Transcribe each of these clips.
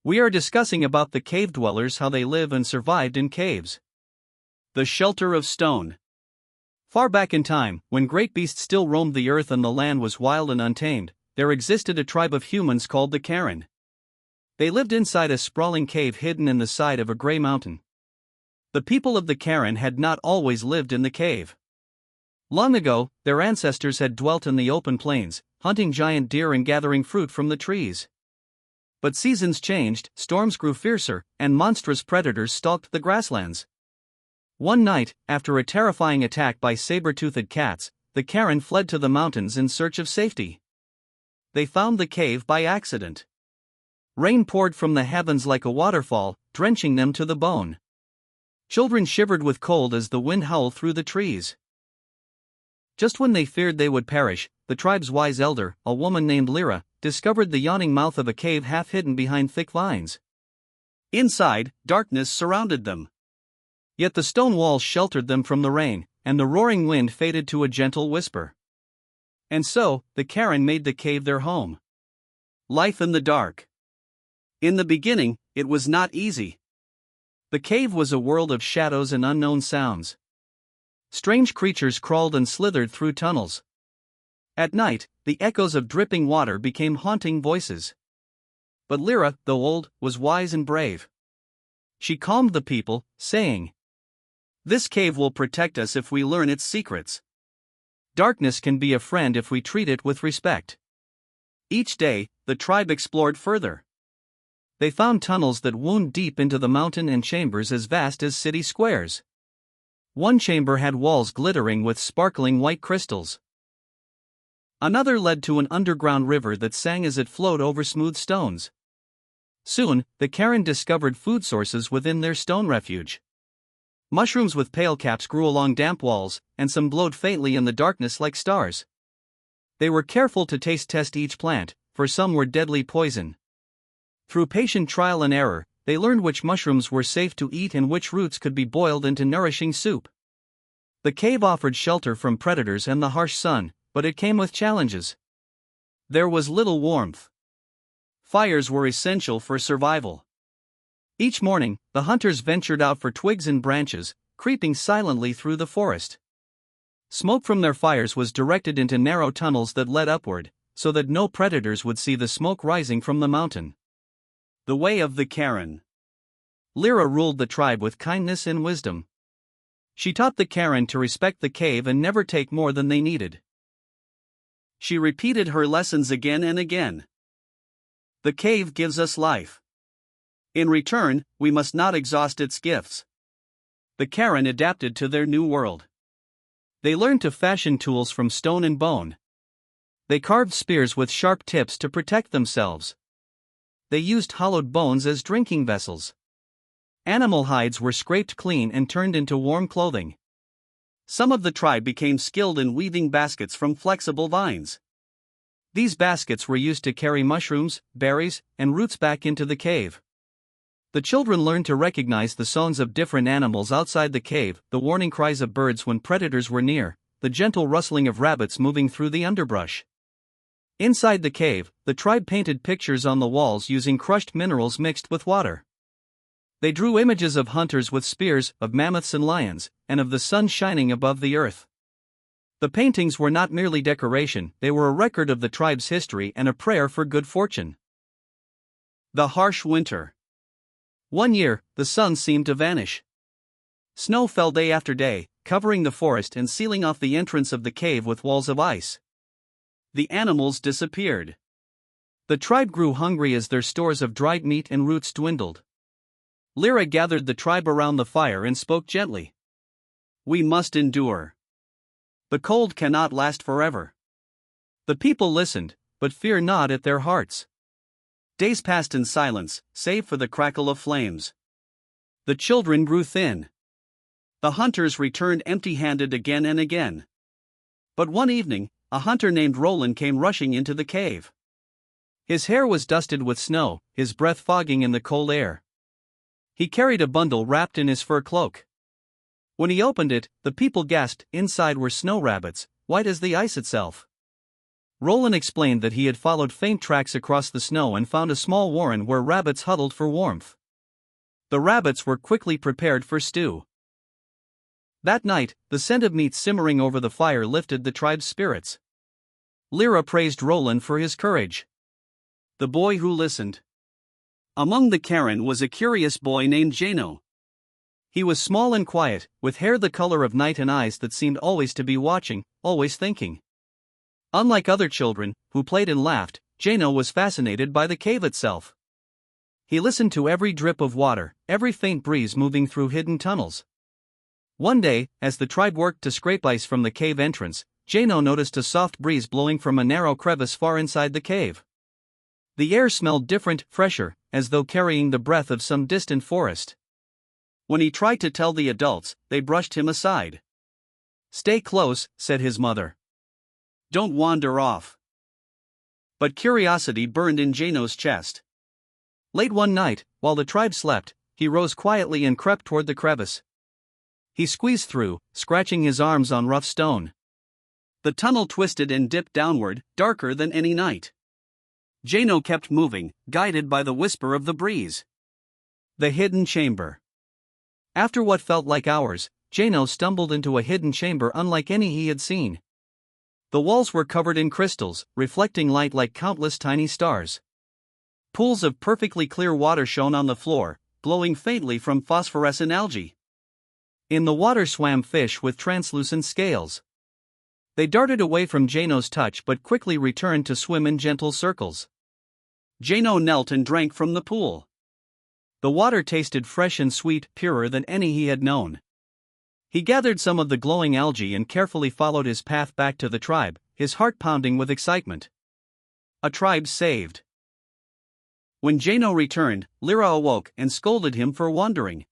We are discussing about the cave dwellers, how they live and survived in caves. The shelter of stone. Far back in time, when great beasts still roamed the earth and the land was wild and untamed, there existed a tribe of humans called the Karran. They lived inside a sprawling cave hidden in the side of a gray mountain. The people of the Karran had not always lived in the cave. Long ago, their ancestors had dwelt in the open plains, hunting giant deer and gathering fruit from the trees. But seasons changed, storms grew fiercer, and monstrous predators stalked the grasslands. One night, after a terrifying attack by saber-toothed cats, the Karran fled to the mountains in search of safety. They found the cave by accident. Rain poured from the heavens like a waterfall, drenching them to the bone. Children shivered with cold as the wind howled through the trees. Just when they feared they would perish, the tribe's wise elder, a woman named Lyra, discovered the yawning mouth of a cave half hidden behind thick vines. Inside, darkness surrounded them. Yet the stone walls sheltered them from the rain, and the roaring wind faded to a gentle whisper. And so, the Karran made the cave their home. Life in the dark. In the beginning, it was not easy. The cave was a world of shadows and unknown sounds. Strange creatures crawled and slithered through tunnels. At night, the echoes of dripping water became haunting voices. But Lyra, though old, was wise and brave. She calmed the people, saying, "This cave will protect us if we learn its secrets. Darkness can be a friend if we treat it with respect." Each day, the tribe explored further. They found tunnels that wound deep into the mountain and chambers as vast as city squares. One chamber had walls glittering with sparkling white crystals. Another led to an underground river that sang as it flowed over smooth stones. Soon, the Karran discovered food sources within their stone refuge. Mushrooms with pale caps grew along damp walls, and some glowed faintly in the darkness like stars. They were careful to taste test each plant, for some were deadly poison. Through patient trial and error, they learned which mushrooms were safe to eat and which roots could be boiled into nourishing soup. The cave offered shelter from predators and the harsh sun, but it came with challenges. There was little warmth. Fires were essential for survival. Each morning, the hunters ventured out for twigs and branches, creeping silently through the forest. Smoke from their fires was directed into narrow tunnels that led upward, so that no predators would see the smoke rising from the mountain. The way of the Karran. Lyra ruled the tribe with kindness and wisdom. She taught the Karran to respect the cave and never take more than they needed. She repeated her lessons again and again. The cave gives us life. In return, we must not exhaust its gifts. The Karran adapted to their new world. They learned to fashion tools from stone and bone. They carved spears with sharp tips to protect themselves. They used hollowed bones as drinking vessels. Animal hides were scraped clean and turned into warm clothing. Some of the tribe became skilled in weaving baskets from flexible vines. These baskets were used to carry mushrooms, berries, and roots back into the cave. The children learned to recognize the songs of different animals outside the cave, the warning cries of birds when predators were near, the gentle rustling of rabbits moving through the underbrush. Inside the cave, the tribe painted pictures on the walls using crushed minerals mixed with water. They drew images of hunters with spears, of mammoths and lions, and of the sun shining above the earth. The paintings were not merely decoration, they were a record of the tribe's history and a prayer for good fortune. The harsh winter. One year, the sun seemed to vanish. Snow fell day after day, covering the forest and sealing off the entrance of the cave with walls of ice. The animals disappeared. The tribe grew hungry as their stores of dried meat and roots dwindled. Lyra gathered the tribe around the fire and spoke gently. "We must endure. The cold cannot last forever." The people listened, but fear gnawed at their hearts. Days passed in silence, save for the crackle of flames. The children grew thin. The hunters returned empty-handed again and again. But one evening, a hunter named Roland came rushing into the cave. His hair was dusted with snow, his breath fogging in the cold air. He carried a bundle wrapped in his fur cloak. When he opened it, the people gasped. Inside were snow rabbits, white as the ice itself. Roland explained that he had followed faint tracks across the snow and found a small warren where rabbits huddled for warmth. The rabbits were quickly prepared for stew. That night, the scent of meat simmering over the fire lifted the tribe's spirits. Lyra praised Roland for his courage. The boy who listened. Among the Karran was a curious boy named Jano. He was small and quiet, with hair the color of night and eyes that seemed always to be watching, always thinking. Unlike other children, who played and laughed, Jano was fascinated by the cave itself. He listened to every drip of water, every faint breeze moving through hidden tunnels. One day, as the tribe worked to scrape ice from the cave entrance, Jano noticed a soft breeze blowing from a narrow crevice far inside the cave. The air smelled different, fresher, as though carrying the breath of some distant forest. When he tried to tell the adults, they brushed him aside. "Stay close," said his mother. "Don't wander off." But curiosity burned in Jano's chest. Late one night, while the tribe slept, he rose quietly and crept toward the crevice. He squeezed through, scratching his arms on rough stone. The tunnel twisted and dipped downward, darker than any night. Jano kept moving, guided by the whisper of the breeze. The hidden chamber. After what felt like hours, Jano stumbled into a hidden chamber unlike any he had seen. The walls were covered in crystals, reflecting light like countless tiny stars. Pools of perfectly clear water shone on the floor, glowing faintly from phosphorescent algae. In the water swam fish with translucent scales. They darted away from Jano's touch but quickly returned to swim in gentle circles. Jano knelt and drank from the pool. The water tasted fresh and sweet, purer than any he had known. He gathered some of the glowing algae and carefully followed his path back to the tribe, his heart pounding with excitement. A tribe saved. When Jano returned, Lyra awoke and scolded him for wandering.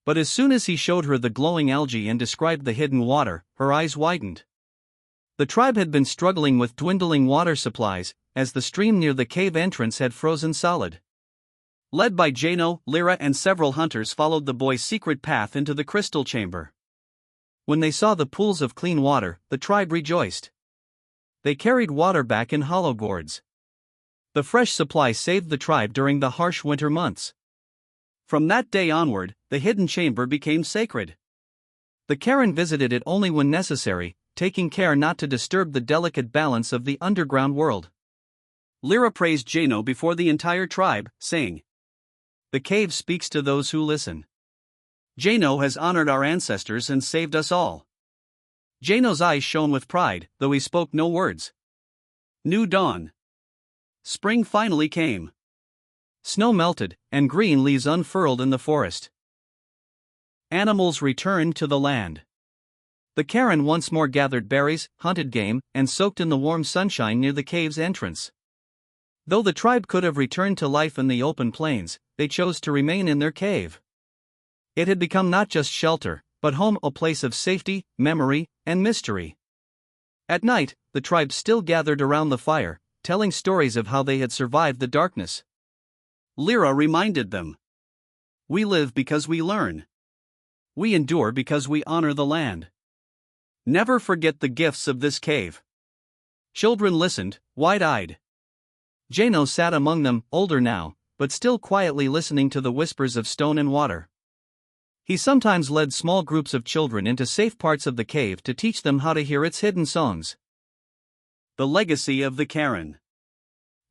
But as soon as he showed her the glowing algae and described the hidden water, her eyes widened. The tribe had been struggling with dwindling water supplies, as the stream near the cave entrance had frozen solid. Led by Jano, Lyra and several hunters followed the boy's secret path into the crystal chamber. When they saw the pools of clean water, the tribe rejoiced. They carried water back in hollow gourds. The fresh supply saved the tribe during the harsh winter months. From that day onward, the hidden chamber became sacred. The Karran visited it only when necessary, taking care not to disturb the delicate balance of the underground world. Lyra praised Jano before the entire tribe, saying, "The cave speaks to those who listen. Jano has honored our ancestors and saved us all." Jano's eyes shone with pride, though he spoke no words. New dawn. Spring finally came. Snow melted, and green leaves unfurled in the forest. Animals returned to the land. The Karran once more gathered berries, hunted game, and soaked in the warm sunshine near the cave's entrance. Though the tribe could have returned to life in the open plains, they chose to remain in their cave. It had become not just shelter, but home, a place of safety, memory, and mystery. At night, the tribe still gathered around the fire, telling stories of how they had survived the darkness. Lyra reminded them. "We live because we learn. We endure because we honor the land. Never forget the gifts of this cave." Children listened, wide-eyed. Jano sat among them, older now, but still quietly listening to the whispers of stone and water. He sometimes led small groups of children into safe parts of the cave to teach them how to hear its hidden songs. The legacy of the Karran.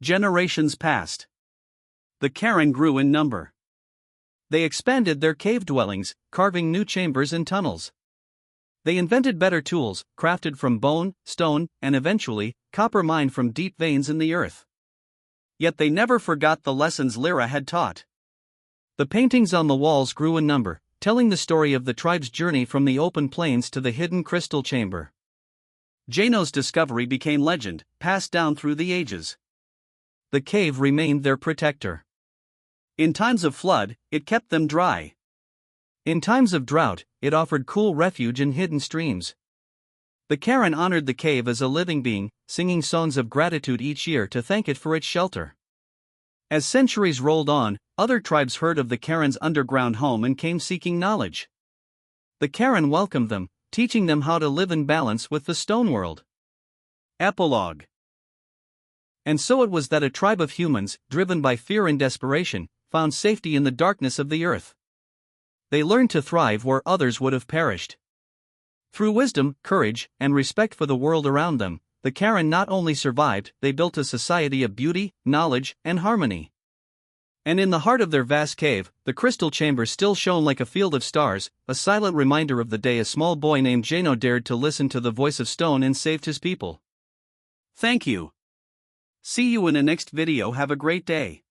Generations passed. The Karran grew in number. They expanded their cave dwellings, carving new chambers and tunnels. They invented better tools, crafted from bone, stone, and eventually, copper mined from deep veins in the earth. Yet they never forgot the lessons Lyra had taught. The paintings on the walls grew in number, telling the story of the tribe's journey from the open plains to the hidden crystal chamber. Jano's discovery became legend, passed down through the ages. The cave remained their protector. In times of flood, it kept them dry. In times of drought, it offered cool refuge in hidden streams. The Karran honored the cave as a living being, singing songs of gratitude each year to thank it for its shelter. As centuries rolled on, other tribes heard of the Karran's underground home and came seeking knowledge. The Karran welcomed them, teaching them how to live in balance with the stone world. Epilogue. And so it was that a tribe of humans, driven by fear and desperation, found safety in the darkness of the earth. They learned to thrive where others would have perished. Through wisdom, courage, and respect for the world around them, the Karran not only survived, they built a society of beauty, knowledge, and harmony. And in the heart of their vast cave, the crystal chamber still shone like a field of stars, a silent reminder of the day a small boy named Jano dared to listen to the voice of stone and saved his people. Thank you. See you in the next video. Have a great day.